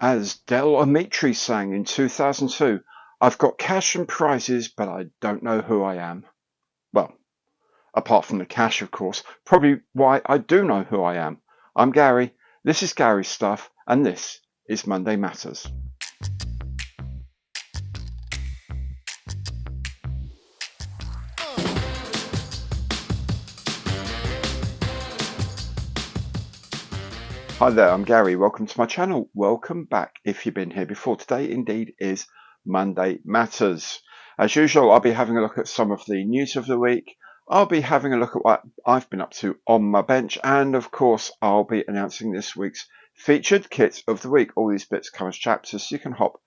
As Del Amitri sang in 2002, I've got cash and prizes, but I don't know who I am. Well, apart from the cash, of course, probably why I do know who I am. I'm Gary, this is Gary's Stuff, and this is Monday Matters. Hi there, I'm Gary. Welcome to my channel. Welcome back if you've been here before. Today, indeed, is Monday Matters. As usual, I'll be having a look at some of the news of the week. I'll be having a look at what I've been up to on my bench. And of course, I'll be announcing this week's featured kit of the week. All these bits come as chapters, so you can hop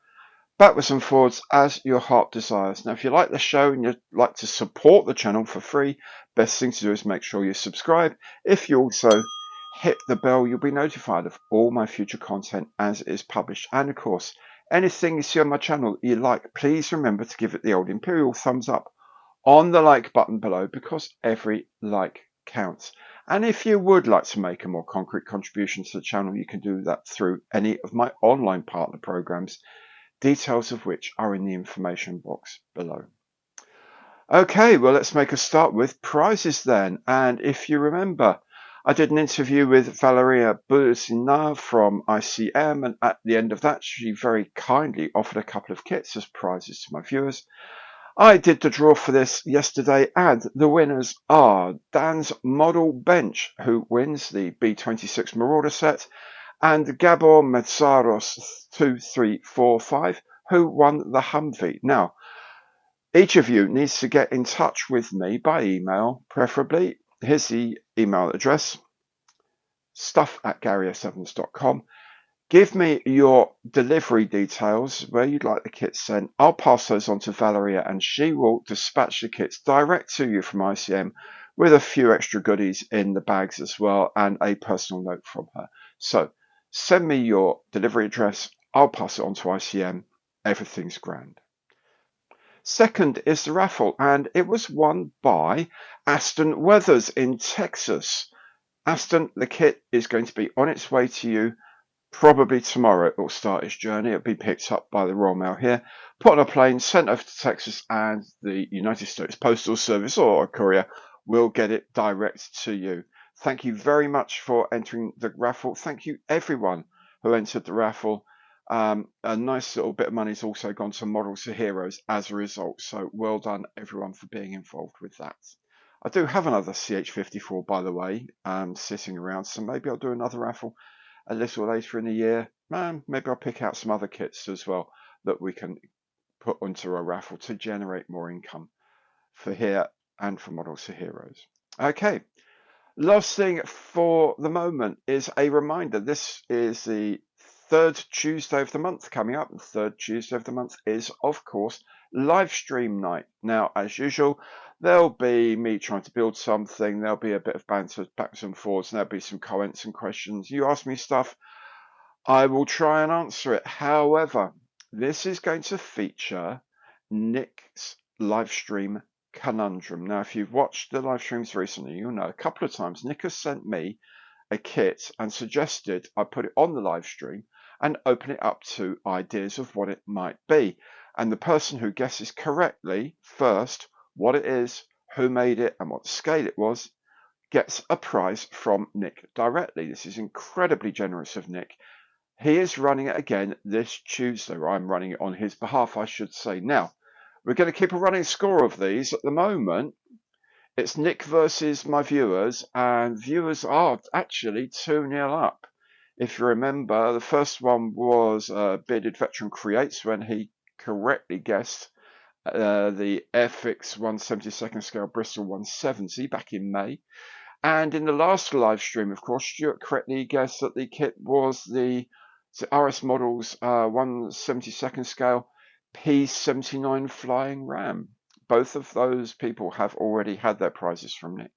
backwards and forwards as your heart desires. Now, if you like the show and you'd like to support the channel for free, best thing to do is make sure you subscribe. If you also hit the bell, you'll be notified of all my future content as it is published. And of course, anything you see on my channel you like, please remember to give it the old imperial thumbs up on the like button below, because every like counts. And if you would like to make a more concrete contribution to the channel, you can do that through any of my online partner programs, details of which are in the information box below. Okay, well, let's make a start with prizes then. And if you remember, I did an interview with Valeria Buzina from ICM, and at the end of that, she very kindly offered a couple of kits as prizes to my viewers. I did the draw for this yesterday, and the winners are Dan's Model Bench, who wins the B26 Marauder set, and Gabor Metzaros 2345, who won the Humvee. Now, each of you needs to get in touch with me by email, preferably. Here's the email address, stuff@GaryS7s.com. Give me your delivery details, where you'd like the kits sent. I'll pass those on to Valeria, and she will dispatch the kits direct to you from ICM with a few extra goodies in the bags as well, and a personal note from her. So send me your delivery address. I'll pass it on to ICM. Everything's grand. Second is the raffle, and it was won by Aston Weathers in Texas. Aston, the kit is going to be on its way to you probably tomorrow. It will start its journey. It'll be picked up by the Royal Mail here, put on a plane, sent over to Texas, and the United States Postal Service or a courier will get it direct to you. Thank you very much for entering the raffle. Thank you everyone who entered the raffle. A nice little bit of money has also gone to Models to Heroes as a result. So well done everyone for being involved with that. I do have another CH54, by the way, sitting around, so maybe I'll do another raffle a little later in the year. Maybe I'll pick out some other kits as well that we can put onto a raffle to generate more income for here and for Models to Heroes. Okay, last thing for the moment is a reminder. This is the third Tuesday of the month coming up. The third Tuesday of the month is, of course, live stream night. Now, as usual, there'll be me trying to build something. There'll be a bit of banter backwards and forwards, and there'll be some comments and questions. You ask me stuff, I will try and answer it. However, this is going to feature Nick's live stream conundrum. Now, if you've watched the live streams recently, you'll know a couple of times Nick has sent me a kit and suggested I put it on the live stream and open it up to ideas of what it might be. And the person who guesses correctly first what it is, who made it, and what scale it was, gets a prize from Nick directly. This is incredibly generous of Nick. He is running it again this Tuesday, or I'm running it on his behalf, I should say. Now, we're going to keep a running score of these. At the moment, it's Nick versus my viewers, and viewers are actually 2-0 up. If you remember, the first one was Bearded Veteran Creates when he correctly guessed the Airfix 172nd scale Bristol 170 back in May. And in the last live stream, of course, Stuart correctly guessed that the kit was the RS Models 172nd scale P79 Flying Ram. Both of those people have already had their prizes from Nick.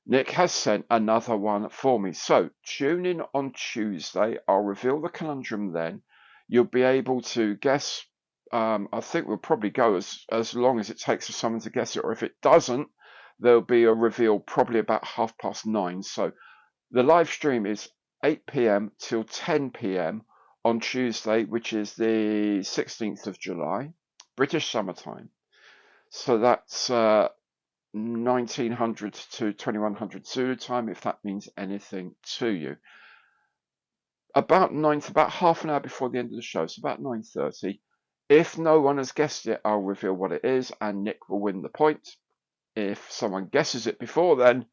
Nick has sent another one for me. So tune in on Tuesday. I'll reveal the conundrum then. You'll be able to guess. I think we'll probably go as long as it takes for someone to guess it. Or if it doesn't, there'll be a reveal probably about 9:30. So the live stream is 8 p.m. till 10 p.m. on Tuesday, which is the 16th of July, British summertime. So that's 1900 to 2100 Zulu time, if that means anything to you. About half an hour before the end of the show, so about 9:30. If no one has guessed it, I'll reveal what it is, and Nick will win the point. If someone guesses it before then,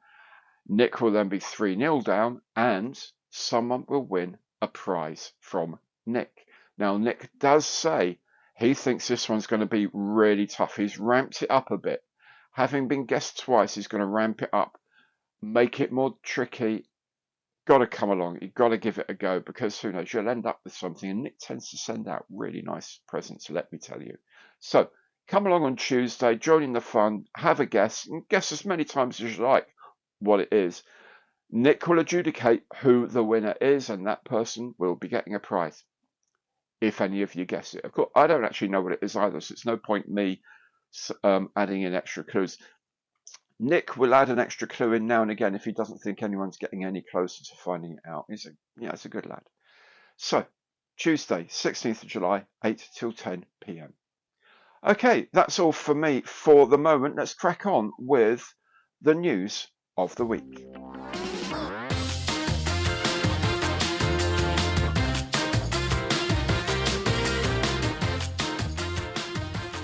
Nick will then be 3-0 down, and someone will win a prize from Nick. Now, Nick does say he thinks this one's going to be really tough. He's ramped it up a bit. Having been guessed twice, he's going to ramp it up, make it more tricky. Got to come along. You've got to give it a go, because who knows, you'll end up with something. And Nick tends to send out really nice presents, let me tell you. So come along on Tuesday, join in the fun, have a guess, and guess as many times as you like what it is. Nick will adjudicate who the winner is, and that person will be getting a prize, if any of you guess it. Of course, I don't actually know what it is either, so it's no point me adding in extra clues. Nick will add an extra clue in now and again if he doesn't think anyone's getting any closer to finding it out. He's a good lad. So, Tuesday, 16th of July, 8 till 10 p.m. Okay, that's all for me for the moment. Let's crack on with the news of the week.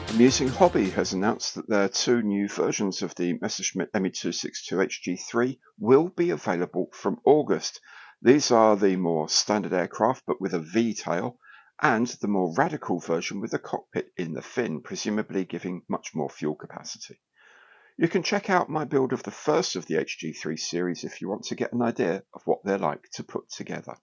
Amusing Hobby has announced that their two new versions of the Messerschmitt ME262 HG3 will be available from August. These are the more standard aircraft but with a V-tail, and the more radical version with a cockpit in the fin, presumably giving much more fuel capacity. You can check out my build of the first of the HG3 series if you want to get an idea of what they're like to put together.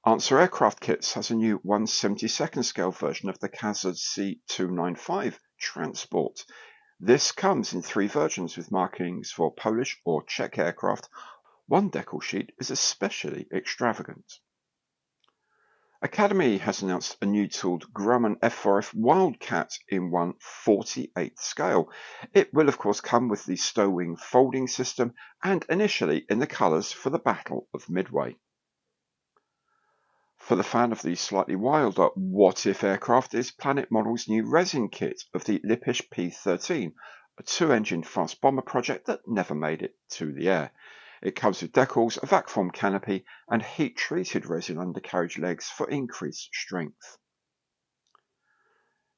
Answer Aircraft Kits has a new 1/72nd scale version of the Kazard C295 Transport. This comes in 3 versions with markings for Polish or Czech aircraft. One decal sheet is especially extravagant. Academy has announced a new tooled Grumman F4F Wildcat in 1/48th scale. It will of course come with the stow-wing folding system and initially in the colours for the Battle of Midway. For the fan of the slightly wilder what-if aircraft is Planet Model's new resin kit of the Lippisch P-13, a 2-engine fast bomber project that never made it to the air. It comes with decals, a vac-form canopy, and heat-treated resin undercarriage legs for increased strength.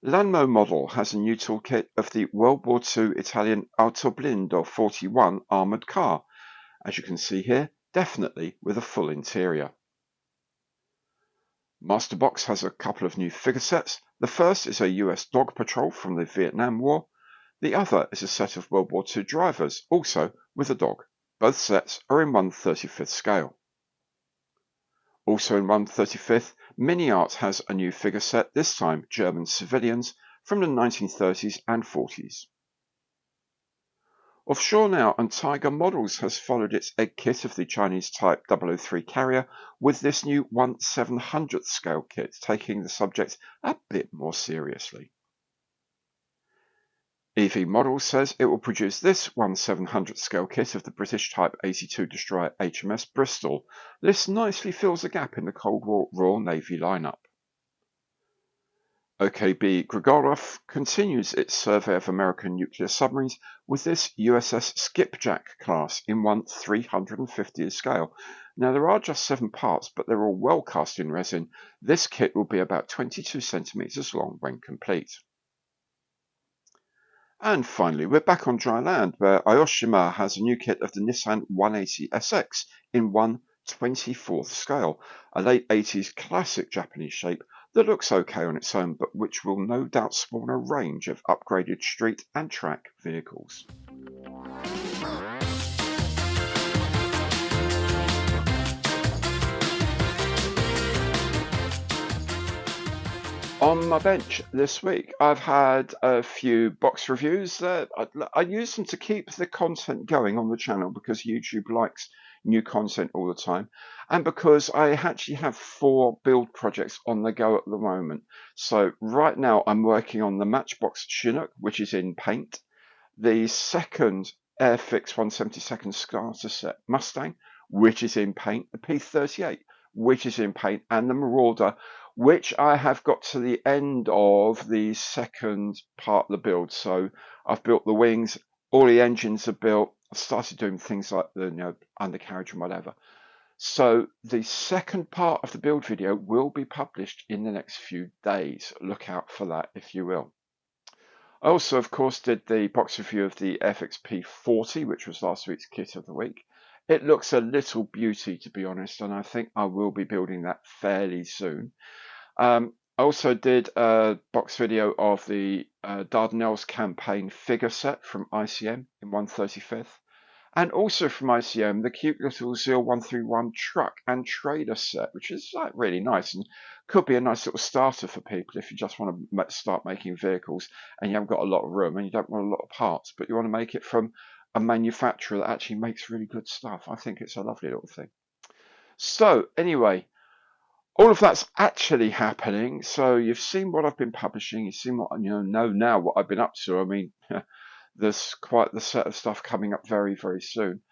LANMO Model has a new toolkit of the World War II Italian Autoblindo 41 armoured car. As you can see here, definitely with a full interior. Masterbox has a couple of new figure sets. The first is a US dog patrol from the Vietnam War. The other is a set of World War II drivers, also with a dog. Both sets are in 1/35th scale. Also in 1/35th, MINIART has a new figure set, this time German civilians from the 1930s and 40s. Offshore Now and Tiger Models has followed its egg kit of the Chinese Type 003 carrier with this new 1/700th scale kit, taking the subject a bit more seriously. EV Models says it will produce this 1/700th scale kit of the British Type 82 destroyer HMS Bristol. This nicely fills a gap in the Cold War Royal Navy lineup. OKB Grigorov continues its survey of American nuclear submarines with this USS Skipjack class in 1/350th scale. Now there are just 7 parts, but they're all well cast in resin. This kit will be about 22 centimeters long when complete. And finally, we're back on dry land, where AOSHIMA has a new kit of the Nissan 180 SX in 1/24th scale, a late 80s classic Japanese shape that looks okay on its own, but which will no doubt spawn a range of upgraded street and track vehicles. On my bench this week, I've had a few box reviews. I use them to keep the content going on the channel because YouTube likes new content all the time, and because I actually have 4 build projects on the go at the moment. So right now I'm working on the Matchbox Chinook, which is in paint, the second Airfix 1/72nd starter set Mustang, which is in paint, the P38, which is in paint, and the Marauder, which I have got to the end of the second part of the build. So I've built the wings, all the engines are built. I've started doing things like the undercarriage and whatever. So the second part of the build video will be published in the next few days. Look out for that, if you will. I also, of course, did the box review of the FXP40, which was last week's kit of the week. It looks a little beauty, to be honest, and I think I will be building that fairly soon. I also did a box video of the Dardanelles campaign figure set from ICM in 1/35th. And also from ICM, the cute little Zeal 131 truck and trader set, which is like really nice and could be a nice little starter for people if you just want to start making vehicles and you haven't got a lot of room and you don't want a lot of parts, but you want to make it from a manufacturer that actually makes really good stuff. I think it's a lovely little thing. So anyway, all of that's actually happening. So you've seen what I've been publishing. You've seen what know now what I've been up to. I mean, there's quite the set of stuff coming up very, very soon.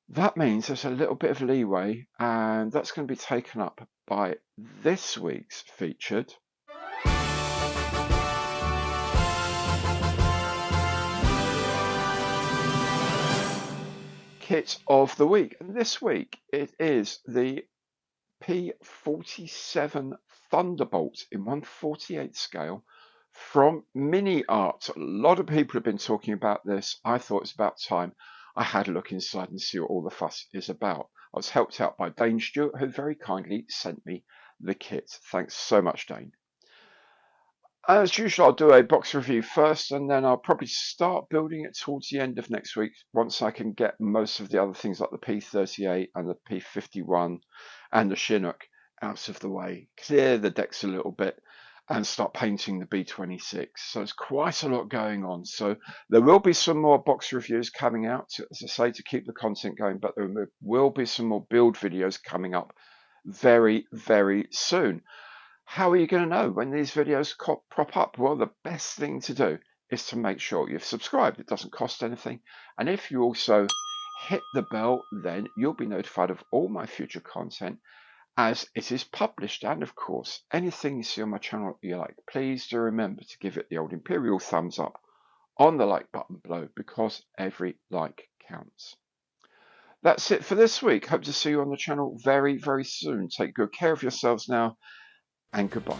That means there's a little bit of leeway, and that's going to be taken up by this week's featured kit of the week. And this week it is the P47 Thunderbolt in 1/48 scale from MINIART. A lot of people have been talking about this. I thought it's about time I had a look inside and see what all the fuss is about. I was helped out by Dane Stewart, who very kindly sent me the kit. Thanks so much, Dane. As usual, I'll do a box review first, and then I'll probably start building it towards the end of next week once I can get most of the other things like the P38 and the P51 and the Chinook out of the way, clear the decks a little bit, and start painting the B26. So there's quite a lot going on. So there will be some more box reviews coming out, as I say, to keep the content going, but there will be some more build videos coming up very, very soon. How are you going to know when these videos prop up? Well, the best thing to do is to make sure you've subscribed. It doesn't cost anything. And if you also hit the bell, then you'll be notified of all my future content as it is published. And of course, anything you see on my channel you like, please do remember to give it the old imperial thumbs up on the like button below, because every like counts. That's it for this week. Hope to see you on the channel very, very soon. Take good care of yourselves now, and goodbye.